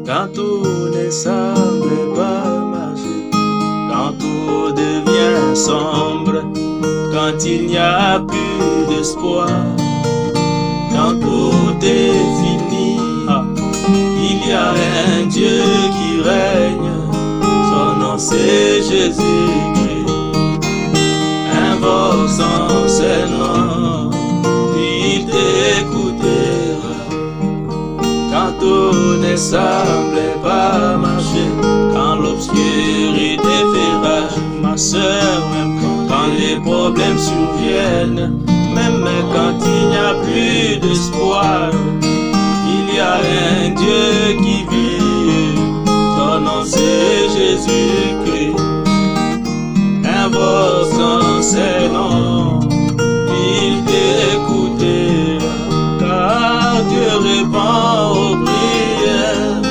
Quand tout ne semble pas marcher, quand tout devient sombre, quand il n'y a plus d'espoir, quand tout est fini, il y a un Dieu qui règne, son nom c'est Jésus-Christ. Invoque son Seigneur, il t'écoutera. Quand tout ne semble pas marcher, quand l'obscurité fait rage, ma soeur, même quand les problèmes surviennent, même quand il n'y a plus d'espoir, il y a un Dieu qui vit, son nom c'est Jésus-Christ. Invoque son Seigneur, il t'écoutera, car Dieu répond aux prières,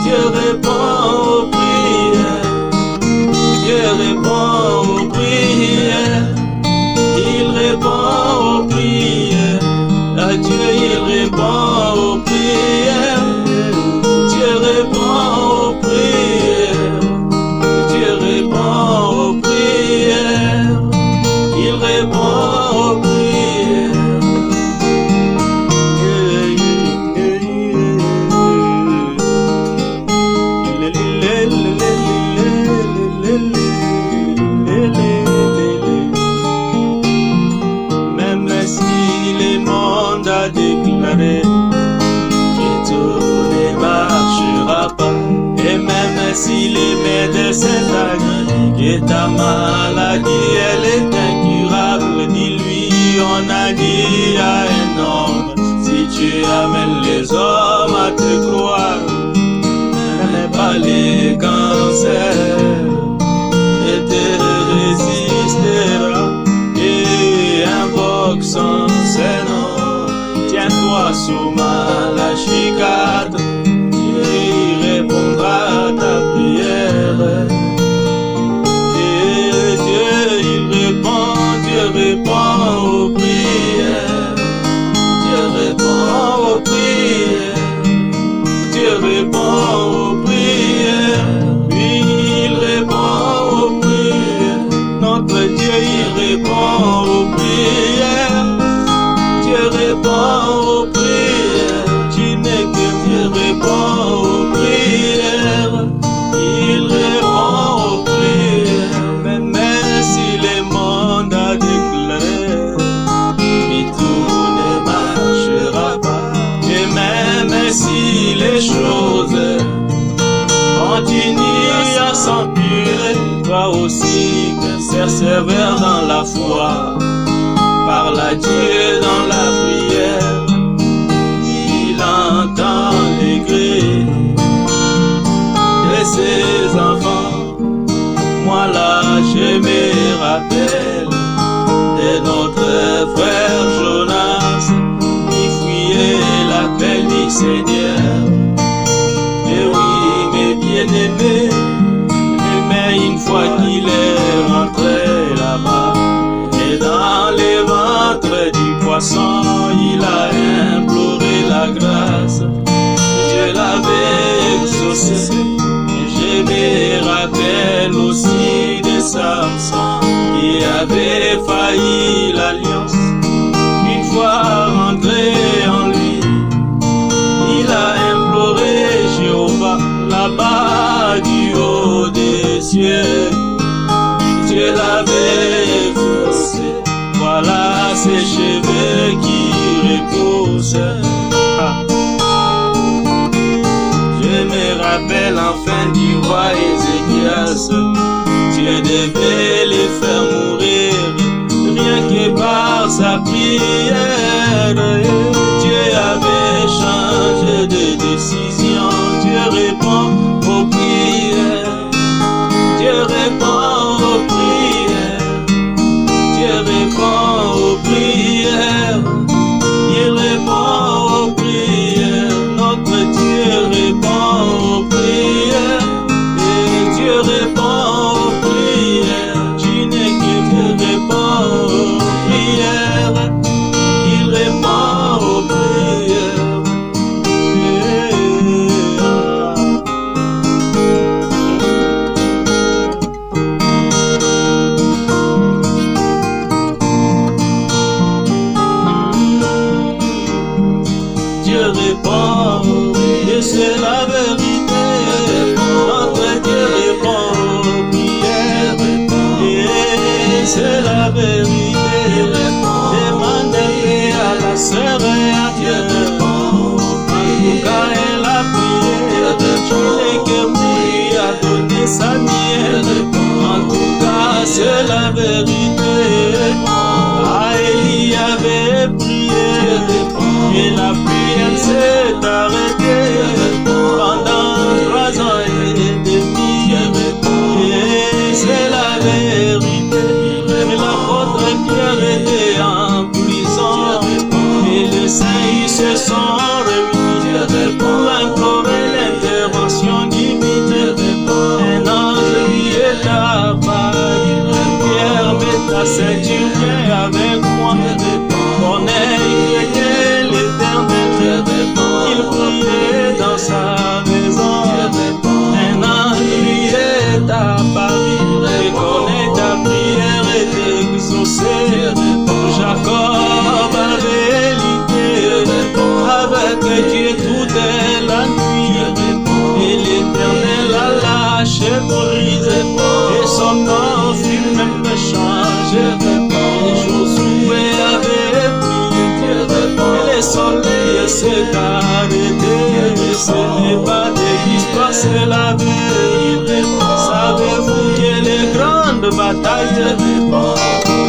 Dieu répond aux prières, Dieu répond aux prières, il répond aux prières, à Dieu il répond aux prières, Dieu répond aux prières, Dieu répond aux prières, il répond aux prières. Même si le monde a déclaré que tout ne marchera pas, et même si les médecins t'a dit que ta maladie elle est incurable, dis-lui, on a dit à un homme, si tu amènes les hommes à te croire, n'aime pas les cancers, et te résistera, et invoque son Seigneur, tiens-toi sous la chicane, il répondra à ta prière. Et Dieu répond aux prières, Dieu répond aux prières, Dieu répond aux prières, oui, il répond aux prières, notre Dieu il répond aux prières, Dieu répond aux prières, tu n'es que Dieu répond aux prières, il répond aux prières, même si le monde a déclaré que tout ne marchera pas, et même si les choses continuent à s'empirer, toi aussi persévère dans la foi, parle à Dieu dans la prière, il entend les cris de ses enfants. Moi là je me rappelle de notre frère Jonas qui fuyait l'appel du Seigneur. Et oui mes bien-aimés, mais une fois qu'il est rentré là-bas, et dans les ventres du poisson, il a imploré la grâce, Dieu l'avait exaucé. Je me rappelle aussi de Samson qui avait failli l'alliance. Une fois rentré en lui, il a imploré Jéhovah là-bas du haut des cieux. Dieu l'avait exaucé. Voilà ses cheveux qui repoussent. Je me rappelle enfin du roi Ézéchias. Dieu devait les faire mourir, rien que par sa prière. Dieu avait changé de décision. Dieu répond aux prières, Dieu répond aux prières, Dieu répond aux prières, il répond aux prières, notre Dieu répond aux prières, et Dieu répond aux prières, tu n'es que Dieu répond aux prières, il répond aux prières.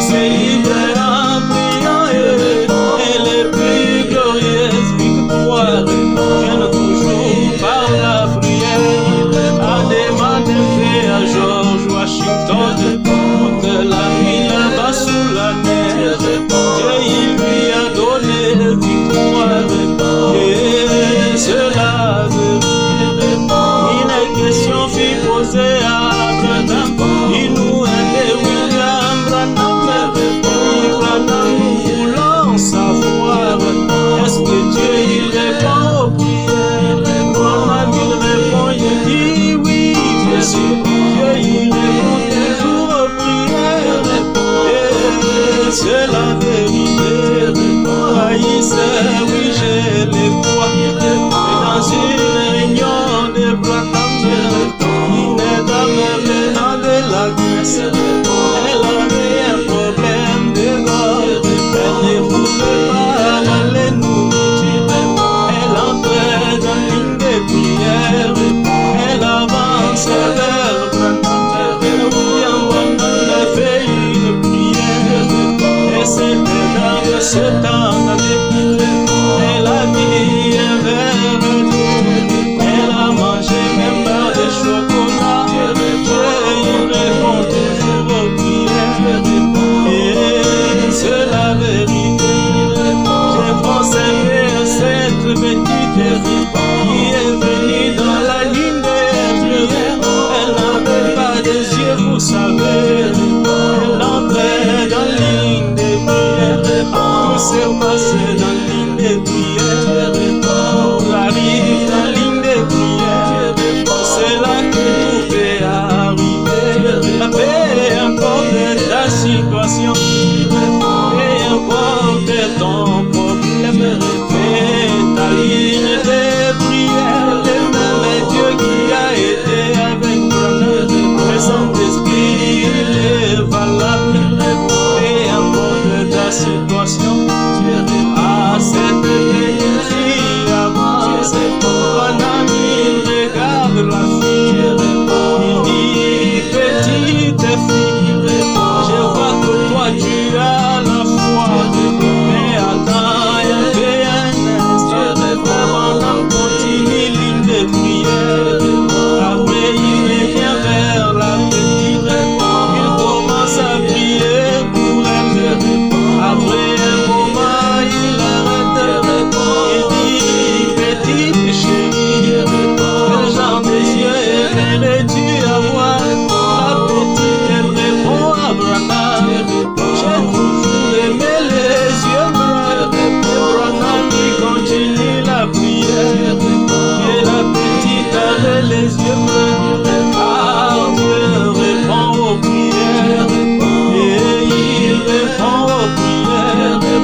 C'est libre en priant, elle est plus glorieuse, victoire, vienne toujours par la prière. À demander à George Washington, que la vie là-bas sous la neige, qu'il lui a donné victoire, et cela veut une question fut posée à Branham, il nous aidait William Branham, nous voulons savoir, est-ce que Dieu il répond aux prières? Branham il répond, il dit oui, bien sûr, Dieu il répond toujours aux prières, et c'est la vérité. Haïssez, oui je les vois, et dans une réunion de Branham, une dame venant de la Grèce, elle avait un problème de gorge, elle ne pouvait pas aller nourriture, elle entrait dans l'une des prières, elle avançait vers Branham, William Branham a fait une prière, et c'était dans ce temps-là, elle a dit un verre d'eau, elle a mangé même pas de chocolat, il répond toujours aux prières, et c'est la vérité. J'ai pensé à cette petite fille qui est venue dans la ligne des prières, elle n'avait pas des yeux, vous savez, elle entrait dans la ligne des prières, tout s'est passé dans la ligne des prières, on arrive dans la ligne des prières, c'est là que tout peut arriver, peu importe ta situation, peu importe ton problème, fais ta ligne des prières, le même Dieu qui a été avec Branham, le Saint-Esprit il est valable, peu importe ta situation, à cette petite fille avance, Branham il regarde la fille, il dit petite fille, je vois que toi tu as la foi, mais attends un peu, Branham continue ligne de prière, après il revient vers la petite, il commence à prier pour elle, après un moment il arrête, il dit petite chérie, quel genre de yeux aimerais-tu avoir? La petite elle répond à Branham, j'ai toujours aimé les yeux bleus, et Branham il continue la prière, et la petite avait les yeux bleus, car Dieu répond aux prières, et il répond aux prières, et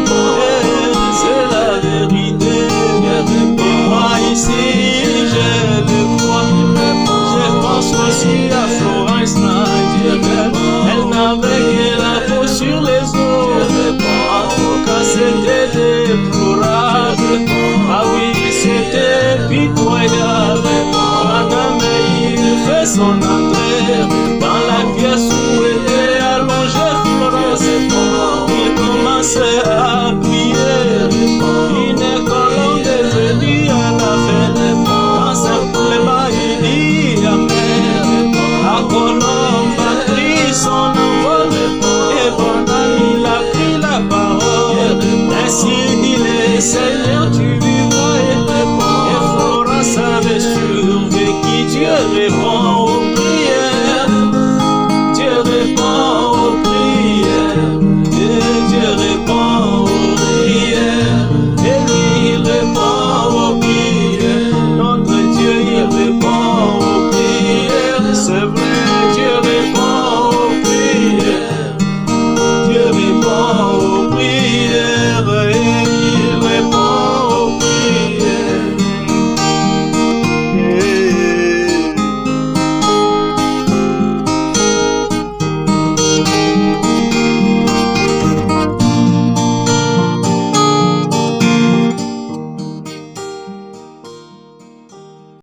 c'est la vérité. Et moi ici je le crois, je pense aussi à Florence Nightingale, elle n'avait que la peau sur les os, en tout cas c'était déplorable, ah oui c'était pitoyable, Branham il fait son âme.